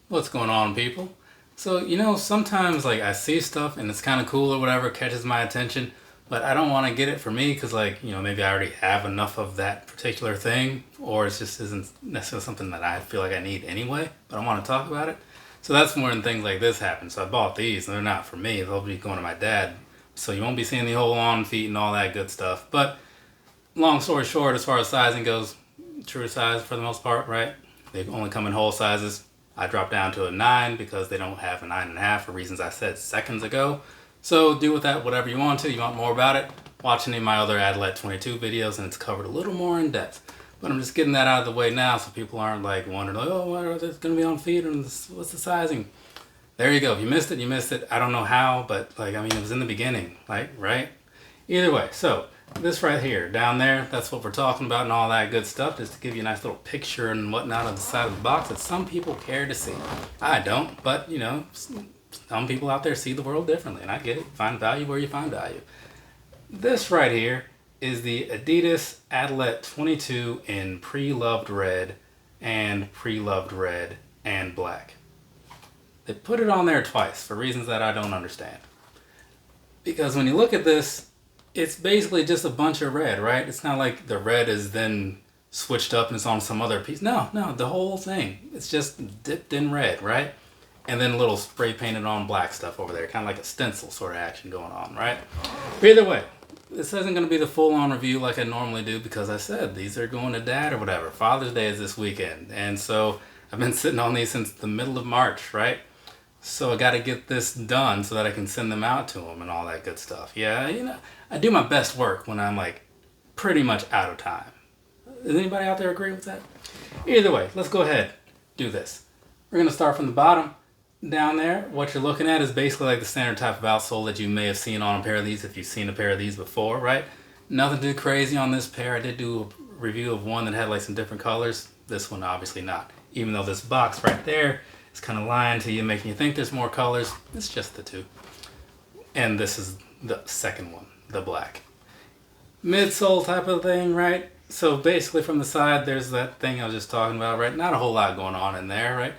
What's going on, people? So, sometimes like I see stuff and it's kind of cool or whatever, catches my attention, but I don't want to get it for me because, like, maybe I already have enough of that particular thing, or it just isn't necessarily something that I feel like I need anyway, but I want to talk about it. So that's when things like this happen. So I bought these, and they're not for me, they'll be going to my dad. So you won't be seeing the whole on feet and all that good stuff. But long story short, as far as sizing goes, true to size for the most part, right? They only come in whole sizes. I dropped down to a 9 because they don't have a 9.5 for reasons I said seconds ago. So do with that whatever you want to. You want more about it? Watch any of my other Adilette 22 videos and it's covered a little more in depth. But I'm just getting that out of the way now so people aren't like wondering, like, oh, what are they going to be on feet and what's the sizing? There you go. If you missed it, you missed it. I don't know how, but like, I mean, it was in the beginning, like, right? Either way, so this right here, down there, that's what we're talking about and all that good stuff, just to give you a nice little picture and whatnot of the side of the box that some people care to see. I don't, but, some people out there see the world differently, and I get it. Find value where you find value. This right here is the Adidas Adilette 22 in Preloved Red and Preloved Red and Black. They put it on there twice for reasons that I don't understand. Because when you look at this, it's basically just a bunch of red, right? It's not like the red is then switched up and it's on some other piece. No, the whole thing. It's just dipped in red, right? And then a little spray painted on black stuff over there. Kind of like a stencil sort of action going on, right? But either way, this isn't going to be the full-on review like I normally do because I said these are going to Dad or whatever. Father's Day is this weekend. And so I've been sitting on these since the middle of March, right? So I got to get this done so that I can send them out to him and all that good stuff. Yeah, I do my best work when I'm like pretty much out of time. Does anybody out there agree with that? Either way, let's go ahead, do this. We're going to start from the bottom. Down there, what you're looking at is basically like the standard type of outsole that you may have seen on a pair of these if you've seen a pair of these before, right? Nothing too crazy on this pair. I did do a review of one that had like some different colors. This one obviously not. Even though this box right there is kind of lying to you, making you think there's more colors. It's just the two. And this is the second one, the black. Midsole type of thing, right? So basically from the side, there's that thing I was just talking about, right? Not a whole lot going on in there, right?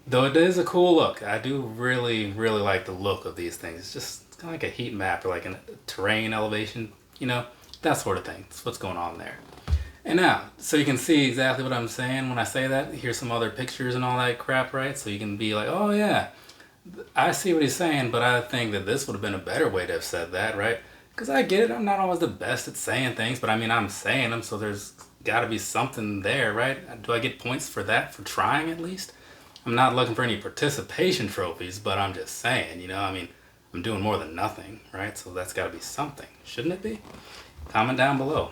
Though it is a cool look. I do really, really like the look of these things. It's just kind of like a heat map or like a terrain elevation, that sort of thing. That's what's going on there. And now, so you can see exactly what I'm saying when I say that. Here's some other pictures and all that crap, right? So you can be like, oh yeah, I see what he's saying, but I think that this would have been a better way to have said that, right? Because I get it, I'm not always the best at saying things, but I mean, I'm saying them, so there's got to be something there, right? Do I get points for that, for trying at least? I'm not looking for any participation trophies, but I'm just saying, I'm doing more than nothing, right? So that's got to be something, shouldn't it be? Comment down below.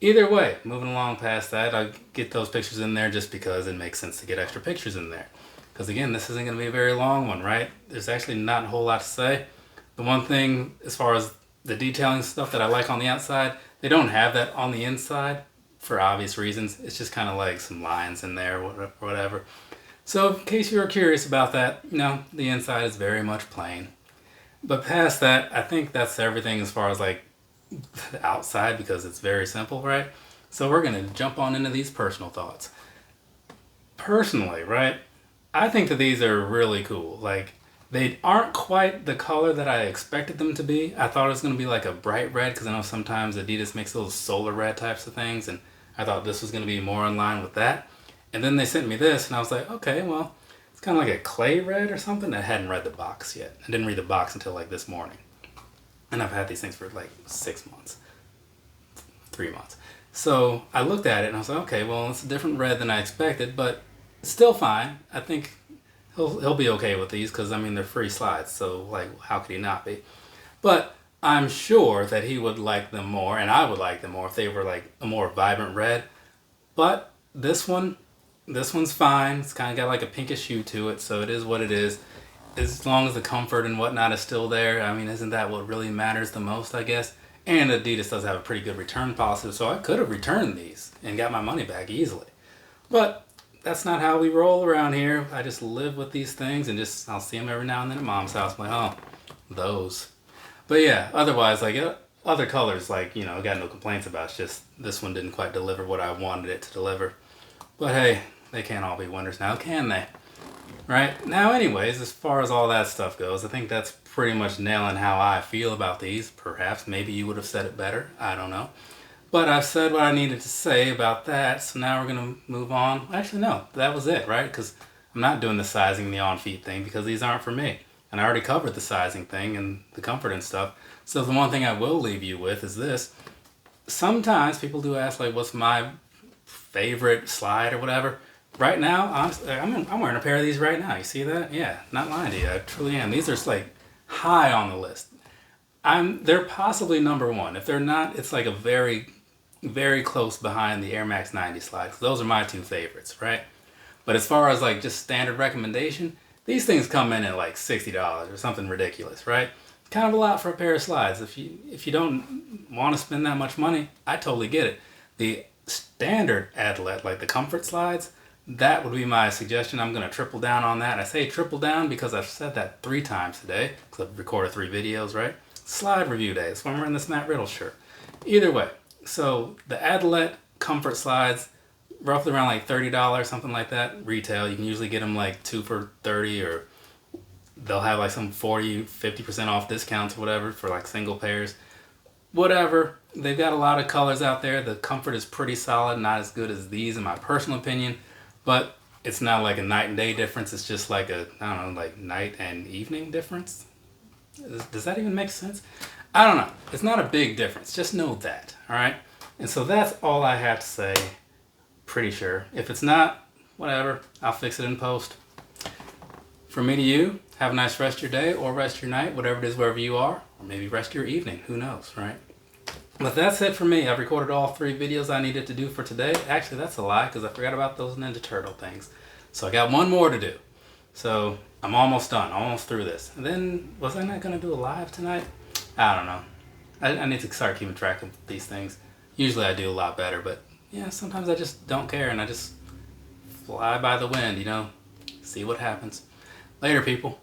Either way, moving along past that, I get those pictures in there just because it makes sense to get extra pictures in there. Because again, this isn't going to be a very long one, right? There's actually not a whole lot to say. The one thing, as far as the detailing stuff that I like on the outside, they don't have that on the inside for obvious reasons. It's just kind of like some lines in there or whatever. So in case you were curious about that, the inside is very much plain. But past that, I think that's everything as far as like the outside because it's very simple, right? So we're going to jump on into these personal thoughts. Personally, right, I think that these are really cool. Like, they aren't quite the color that I expected them to be. I thought it was going to be like a bright red because I know sometimes Adidas makes those solar red types of things, and I thought this was going to be more in line with that. And then they sent me this, and I was like, okay, well, it's kind of like a clay red or something. I hadn't read the box yet. I didn't read the box until like this morning. And I've had these things for like 6 months, 3 months. So I looked at it, and I was like, okay, well, it's a different red than I expected, but it's still fine. I think he'll be okay with these because, they're free slides, so like, how could he not be? But I'm sure that he would like them more, and I would like them more if they were like a more vibrant red. But this one's fine. It's kind of got like a pinkish hue to it, so it is what it is. As long as the comfort and whatnot is still there, isn't that what really matters the most, I guess? And Adidas does have a pretty good return policy, so I could have returned these and got my money back easily. But that's not how we roll around here. I just live with these things and I'll see them every now and then at Mom's house. I'm like, oh, those. But yeah, otherwise, like other colors, like, I got no complaints about. It's just this one didn't quite deliver what I wanted it to deliver. But hey, they can't all be winners now, can they? Right? Now anyways, as far as all that stuff goes, I think that's pretty much nailing how I feel about these. Perhaps, maybe you would have said it better. I don't know. But I've said what I needed to say about that, so now we're going to move on. Actually, no, that was it, right? Because I'm not doing the sizing, the on-feet thing, because these aren't for me. And I already covered the sizing thing and the comfort and stuff. So the one thing I will leave you with is this. Sometimes people do ask, like, what's my favorite slide or whatever. Right now, honestly, I'm wearing a pair of these right now. You see that? Yeah, not lying to you. I truly am. These are like high on the list. They're possibly number one. If they're not, it's like a very, very close behind the Air Max 90 slides. Those are my two favorites, right? But as far as like just standard recommendation, these things come in at like $60 or something ridiculous, right? Kind of a lot for a pair of slides. If you don't want to spend that much money, I totally get it. The standard Adilette, like the comfort slides, that would be my suggestion. I'm going to triple down on that. I say triple down because I've said that 3 times today because I've recorded 3 videos, right? Slide review day. That's why I'm wearing this Matt Riddle shirt. Either way, so the Adilette comfort slides, roughly around like $30, something like that, retail. You can usually get them like 2 for $30, or they'll have like some 40, 50% off discounts or whatever for like single pairs. Whatever. They've got a lot of colors out there. The comfort is pretty solid, not as good as these in my personal opinion, but it's not like a night and day difference. It's just like a, I don't know, like night and evening difference. Does that even make sense? I don't know. It's not a big difference. Just know that, all right? And so that's all I have to say, pretty sure. If it's not, whatever, I'll fix it in post. From me to you, have a nice rest of your day or rest of your night, whatever it is, wherever you are, or maybe rest of your evening. Who knows, right? But that's it for me. I've recorded all 3 videos I needed to do for today. Actually, that's a lie because I forgot about those Ninja Turtle things. So I got one more to do. So I'm almost done, almost through this. And then, was I not going to do a live tonight? I don't know. I need to start keeping track of these things. Usually I do a lot better, but yeah, sometimes I just don't care and I just fly by the wind, you know? See what happens. Later, people.